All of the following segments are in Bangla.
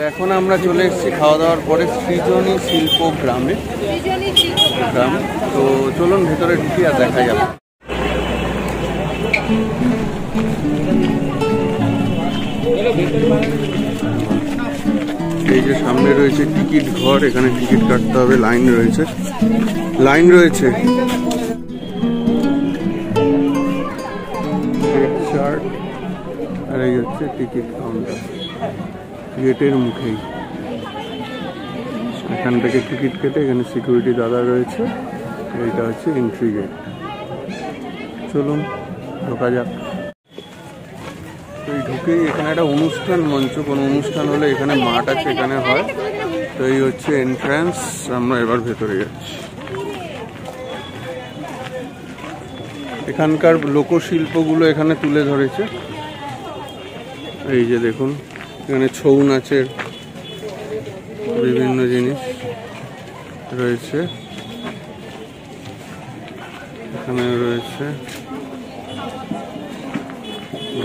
এখন আমরা চলে এসেছি খাওয়া দাওয়ার পরে সৃজনী শিল্প গ্রামে। তো চলুন ভেতরে ঢুকি আর দেখা যাবে। এই যে সামনে রয়েছে টিকিট ঘর, এখানে টিকিট কাটতে হবে, লাইন রয়েছে। আর এই হচ্ছে টিকিট কাউন্টার, গেটের মুখেই। এখান থেকে টিকিট কেটে এখানে সিকিউরিটি দাদা রয়েছে, এইটা হচ্ছে এন্ট্রি গেট। চলুন ঢোকা যাক। এই ঢুকেই এখানে একটা অনুষ্ঠান মঞ্চ, কোনো অনুষ্ঠান হলে এখানে মাঠ আছে, এখানে হয়। তো এই হচ্ছে এন্ট্রান্স, আমরা এবার ভেতরে যাচ্ছি। এখানকার লোকশিল্পগুলো এখানে তুলে ধরেছে। এই যে দেখুন, এখানে ছৌ নাচের বিভিন্ন জিনিস রয়েছে, এখানে রয়েছে।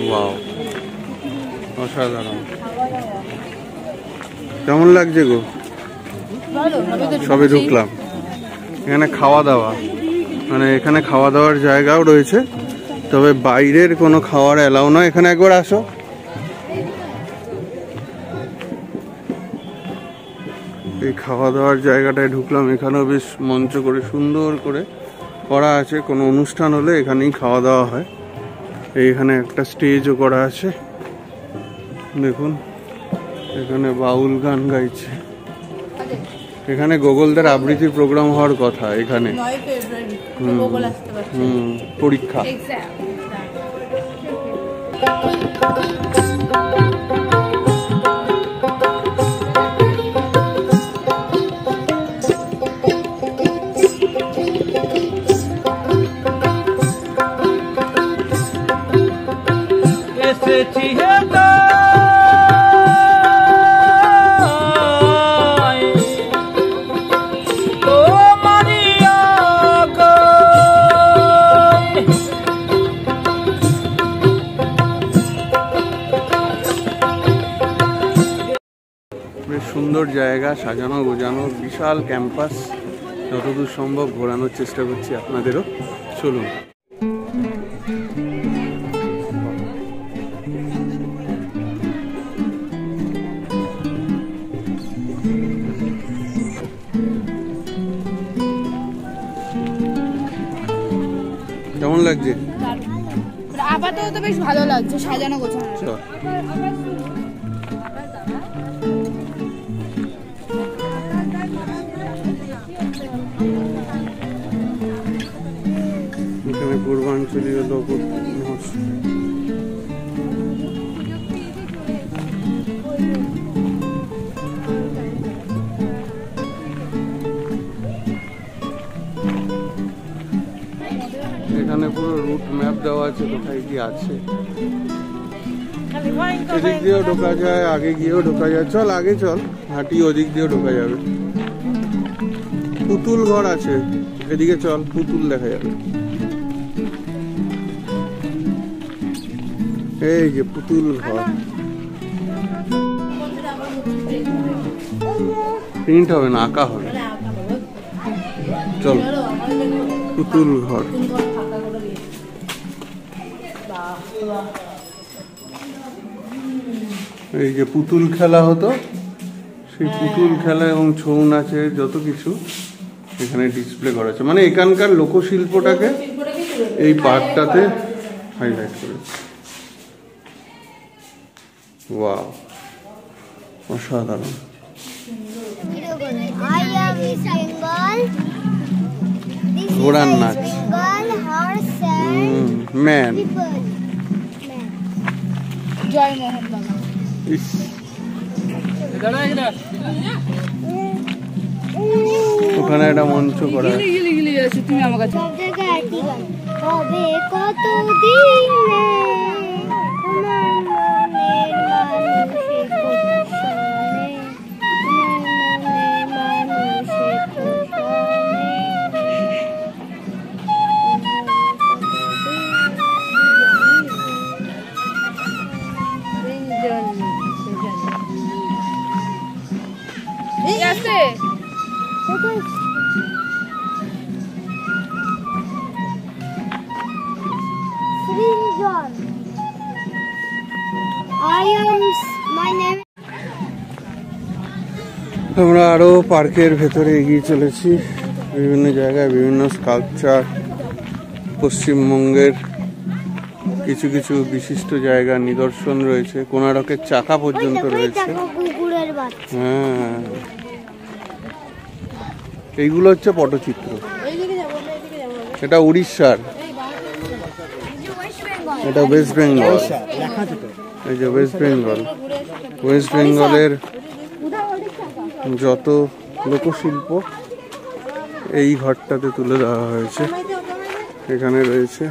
ওয়াও, অসাধারণ। কেমন লাগছে গো? সবে ঢুকলাম। এখানে খাওয়া দাওয়া, মানে এখানে খাওয়া দাওয়ার জায়গাও রয়েছে, তবে বাইরের কোনো খাওয়ার অ্যালাউ নয়। এখানে একবার আসো। এই খাওয়া দাওয়ার জায়গাটায় ঢুকলাম, এখানেও বেশ মঞ্চ করে সুন্দর করে করা আছে। কোনো অনুষ্ঠান হলে এখানেই খাওয়া দাওয়া হয়। এইখানে একটা স্টেজও করা আছে, দেখুন। এখানে বাউল গান গাইছে। এখানে গোগলদের আবৃত্তির প্রোগ্রাম হওয়ার কথা এখানে। পরীক্ষা। সুন্দর জায়গা, সাজানো গোজানো, বিশাল ক্যাম্পাস। যতদূর সম্ভব ঘোরানোর চেষ্টা করছি আপনাদেরও। চলুন। কেমন লাগছে? আপাতত তো বেশ ভালো লাগছে, সাজানো গোছানো। এখানে পূর্বাঞ্চলীয় লোক এখানে পুরো রুট ম্যাপ দেওয়া আছে, কোথায় কি আছে। এদিক দিয়েও ঢোকা যায়, আগে গিয়েও ঢোকা যায়। চল আগে চল, হাঁটি, ওদিক দিয়েও ঢোকা যাবে। পুতুল ঘর আছে, এদিকে চল, পুতুল দেখা যাবে। এই যে পুতুল ঘর, প্রিন্ট হবে না, আঁকা হবে। চল, পুতুল ঘর। এই যে পুতুল খেলা হতো, সেই পুতুল খেলা এবং ছৌ নাচের যত কিছু এখানে ডিসপ্লে করা আছে। মানে এখানকার লোকশিল্পটাকে এই পার্কটাতে হাইলাইট করেছে। ওয়াও, অসাধারণ। ঘোড়ার নাচ, ম্যান, জয়মোহন বাবা। ওখানে একটা মঞ্চ করা। তুমি আমার কাছে কতদিন আমরা আরো পার্কের ভেতরে এগিয়ে চলেছি। বিভিন্ন জায়গায় বিভিন্ন স্কাল্পচার, পশ্চিমবঙ্গের কিছু কিছু বিশিষ্ট জায়গার নিদর্শন রয়েছে, কোণারকের চাকা পর্যন্ত রয়েছে। হ্যাঁ, এইগুলো হচ্ছে পটচিত্র। এটা উড়িষ্যার, এটা ওয়েস্ট বেঙ্গল। এই যে ওয়েস্ট বেঙ্গল, ওয়েস্ট বেঙ্গলের যত লোকশিল্প এই ঘরটাতে তুলে দেওয়া হয়েছে। এখানে রয়েছে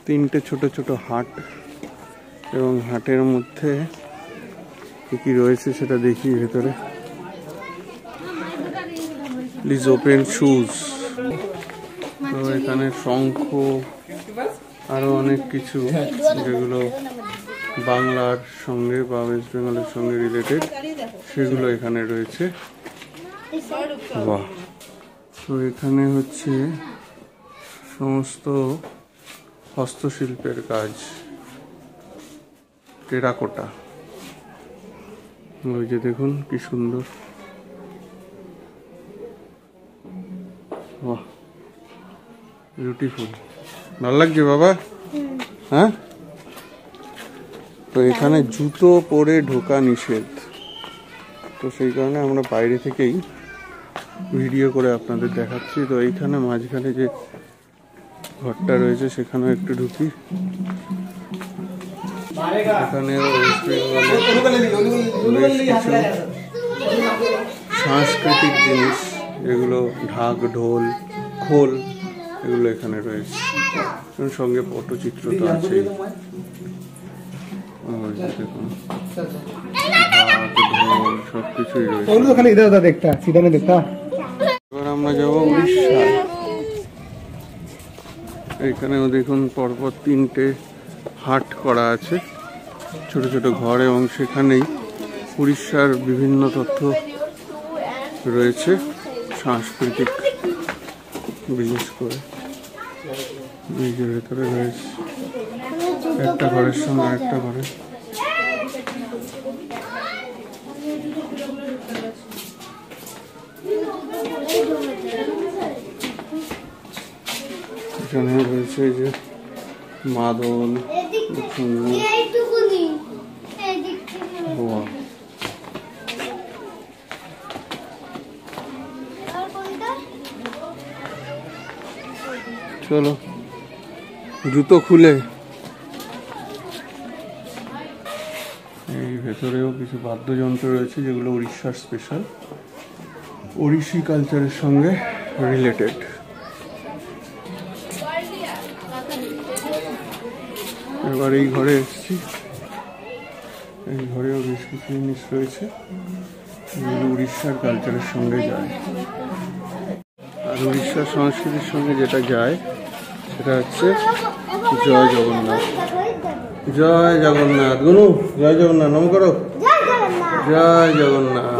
3টে ছোট ছোট হাট, এবং হাটের মধ্যে কি রয়েছে সেটা দেখি ভেতরে। Please open shoes. তো এখানে শঙ্খ, আরো অনেক কিছু যেগুলো বাংলার সঙ্গে বা ওয়েস্ট বেঙ্গলের সঙ্গে রিলেটেড, সেগুলো এখানে রয়েছে। বাহ! তো এখানে হচ্ছে সমস্ত হস্তশিল্পের কাজ, টেরাকোটা। ওই যে দেখুন কি সুন্দর, বাহ, বিউটিফুল। ভালো লাগছে বাবা? হ্যাঁ। তো এখানে জুতো পরে ঢোকা নিষেধ, তো সেই কারণে আমরা বাইরে থেকেই ভিডিও করে আপনাদের দেখাচ্ছি। তো এইখানে মাঝখানে যে ঘরটা রয়েছে সেখানেও একটু ঢুকি। এখানে ওয়েস্ট বেঙ্গলের বেশ কিছু সাংস্কৃতিক জিনিস, যেগুলো ঢাক, ঢোল, খোল, এগুলো এখানে রয়েছে। সঙ্গে পটচিত্র তো আছেই। দেখুন, ঢাক, ঢোল সবকিছুই রয়েছে। এবার আমরা যাবো উড়িষ্যায়। এখানেও দেখুন পরপর 3টে হাট করা আছে, ছোট ছোট ঘর, এবং সেখানেই উড়িষ্যার বিভিন্ন তথ্য রয়েছে সাংস্কৃতিক, বিশেষ করে এই যে ভেতরে রয়েছে একটা ঘরের সঙ্গে আরেকটা ঘরে। এখানে রয়েছে যে মাদল, চলো জুতো খুলে। এই ভেতরেও কিছু বাদ্যযন্ত্র রয়েছে যেগুলো উড়িষ্যার স্পেশাল, ওড়িশি কালচারের সঙ্গে রিলেটেড। এবার এই ঘরে এসেছি, এই ঘরেও বেশ কিছু জিনিস রয়েছে যেগুলো উড়িষ্যার কালচারের সঙ্গে যায়। আর উড়িষ্যার সংস্কৃতির সঙ্গে যেটা যায় সেটা হচ্ছে জয় জগন্নাথ। জয় জগন্নাথ, গুরু জয় জগন্নাথ, নম করো, জয় জগন্নাথ,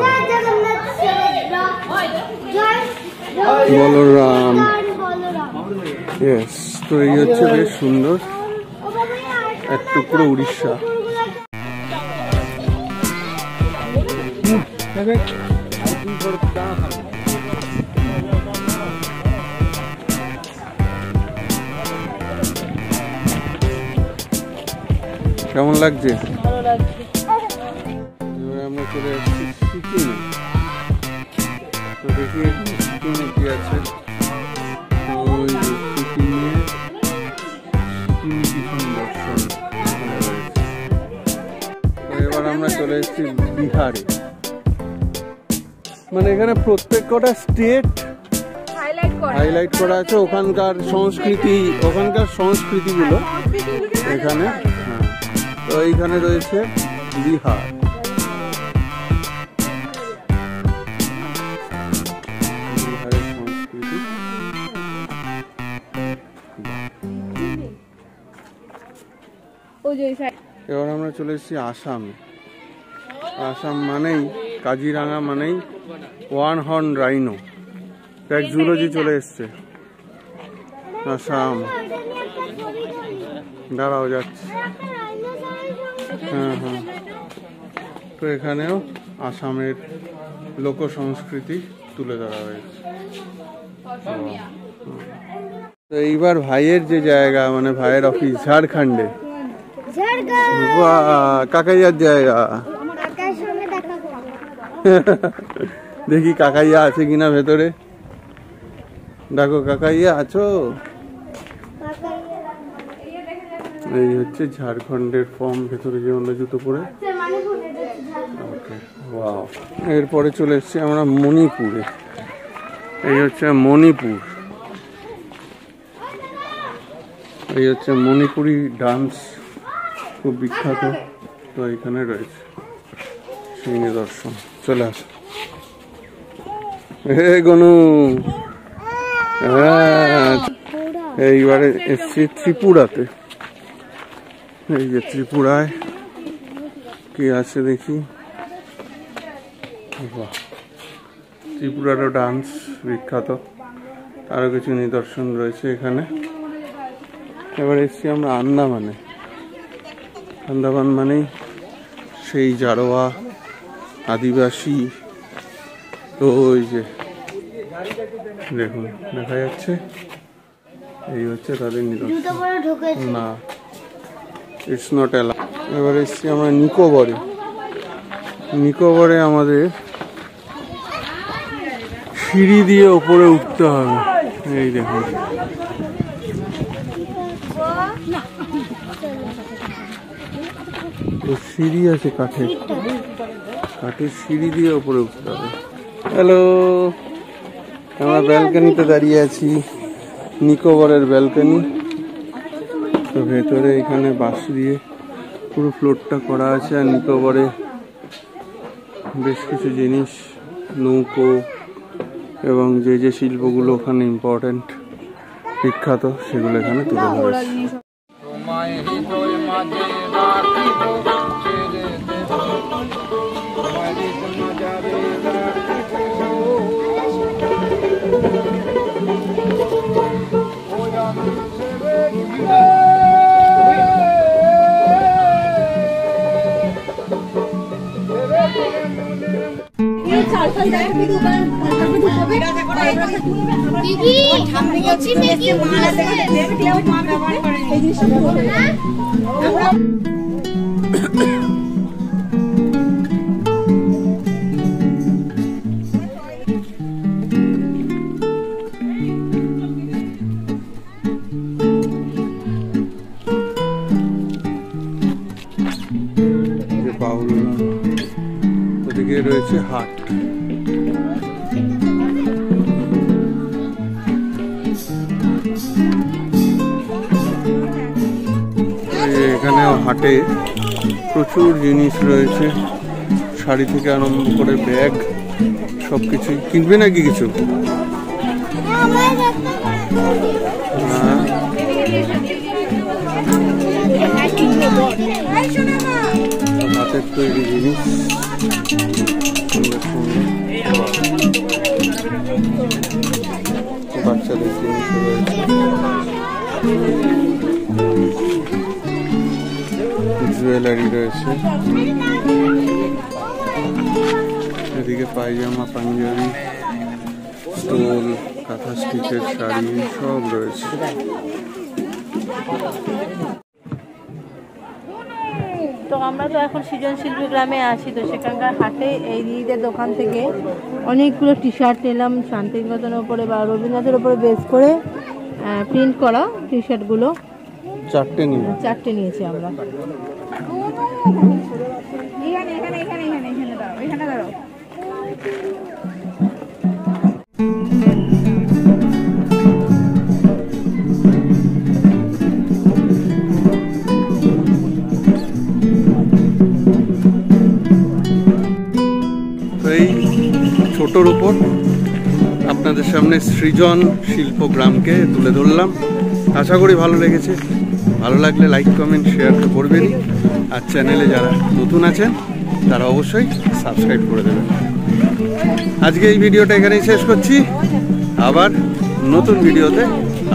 বলরাম। ইয়েস, তো এই হচ্ছে বেশ সুন্দর এক টুকরো উড়িষ্যা। কেমন লাগছে? এবার আমরা চলে যাচ্ছি সিকিমে। তো দেখি সিকিমে কি আছে। ওই সিকিমে কিছু দর্শন। তো এবার আমরা চলে এসেছি বিহারে। মানে এখানে প্রত্যেক কটা স্টেট হাইলাইট করা আছে, ওখানকার সংস্কৃতিগুলো এখানে। তো এইখানে রয়েছে বিহার। বিহারের সংস্কৃতি। এবার আমরা চলে এসেছি আসামে। আসাম মানেই, কাজিরাঙা মানেই ওয়ান হর্ন রাইনো। এক জুলজি চলে এসছে আসাম। দাঁড়াও যাচ্ছে। হ্যাঁ হ্যাঁ, তো এখানেও আসামের লোক সংস্কৃতি তুলে ধরা হয়েছে। তো এইবার ভাইয়ের যে জায়গা, মানে ভাইয়ের অফিস ঝাড়খণ্ডে, কাকাইয়ার জায়গা। দেখি কাকাইয়া আছে কিনা ভেতরে। দেখো কাকাইয়া আছো? এই হচ্ছে ঝাড়খণ্ডের ফর্ম, ভেতরে যে অন্য জুতো পরে। ওয়াও। এরপরে চলে এসেছি আমরা মণিপুরে। এই হচ্ছে মণিপুর। এই হচ্ছে মণিপুরি ডান্স, খুব বিখ্যাত। তো এখানে রয়েছে সেই নিদর্শন। চলে আস। হে গনু, হ্যাঁ এইবারে এসছি ত্রিপুরাতে। এই যে ত্রিপুরায় কি আছে দেখি। বাহ, ত্রিপুরারও ডান্স বিখ্যাত, আরো কিছু নিদর্শন রয়েছে এখানে। এবার এসছি আমরা আন্দামানে। আন্দামান মানেই সেই জারোয়া আদিবাসী। তো ওই যে দেখুন দেখা যাচ্ছে, এই হচ্ছে তাদের নিদর্শন। না, ইটস নট অ্যালাউ। এবার এসছি আমরা নিকোবরে। নিকোবরে আমাদের সিঁড়ি দিয়ে ওপরে উঠতে হবে। এই দেখুন, সিঁড়ি আছে কাঠের, কাঠের সিঁড়ি দিয়ে ওপরে উঠতে হবে। হ্যালো, আমরা ব্যালকনিতে দাঁড়িয়ে আছি, নিকোবরের ব্যালকনি। তো ভেতরে এখানে বাঁশ দিয়ে পুরো ফ্লোরটা করা আছে। আর নিকোবরে বেশ কিছু জিনিস, নৌকো এবং যে যে শিল্পগুলো ওখানে ইম্পর্টেন্ট, বিখ্যাত, সেগুলো এখানে তুলে ধরেছে। বাউল, ওদিকে রয়েছে হাট। এখানেও হাটে প্রচুর জিনিস রয়েছে, শাড়ি থেকে আরম্ভ করে ব্যাগ, সবকিছু কিনবে নাকি কিছু? হাতের তৈরি জিনিস, বাচ্চাদের জিনিস রয়েছে, জুয়েলারি রয়েছে, এদিকে পায়জামা, পাঞ্জাবি, স্টোল, কাঁথা স্টিচের শাড়ি সব রয়েছে। তো আমরা তো এখন সৃজনশিল্পী গ্রামে আছি, তো সেখানকার হাটে এই দিদিদের দোকান থেকে অনেকগুলো টি শার্ট নিলাম শান্তিনিকেতনের উপরে বা রবীন্দ্রনাথের উপরে বেস করে প্রিন্ট করা টি শার্টগুলো। চারটে নিয়েছি আমরা। এই ছোটোর উপর আপনাদের সামনে সৃজন শিল্প গ্রামকে তুলে ধরলাম। আশা করি ভালো লেগেছে। ভালো লাগলে লাইক, কমেন্ট, শেয়ার তো করবেনই। আর চ্যানেলে যারা নতুন আছেন তারা অবশ্যই সাবস্ক্রাইব করে দেবেন। আজকে এই ভিডিওটা এখানেই শেষ করছি। আবার নতুন ভিডিওতে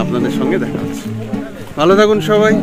আপনাদের সঙ্গে দেখা হচ্ছে। ভালো থাকুন সবাই।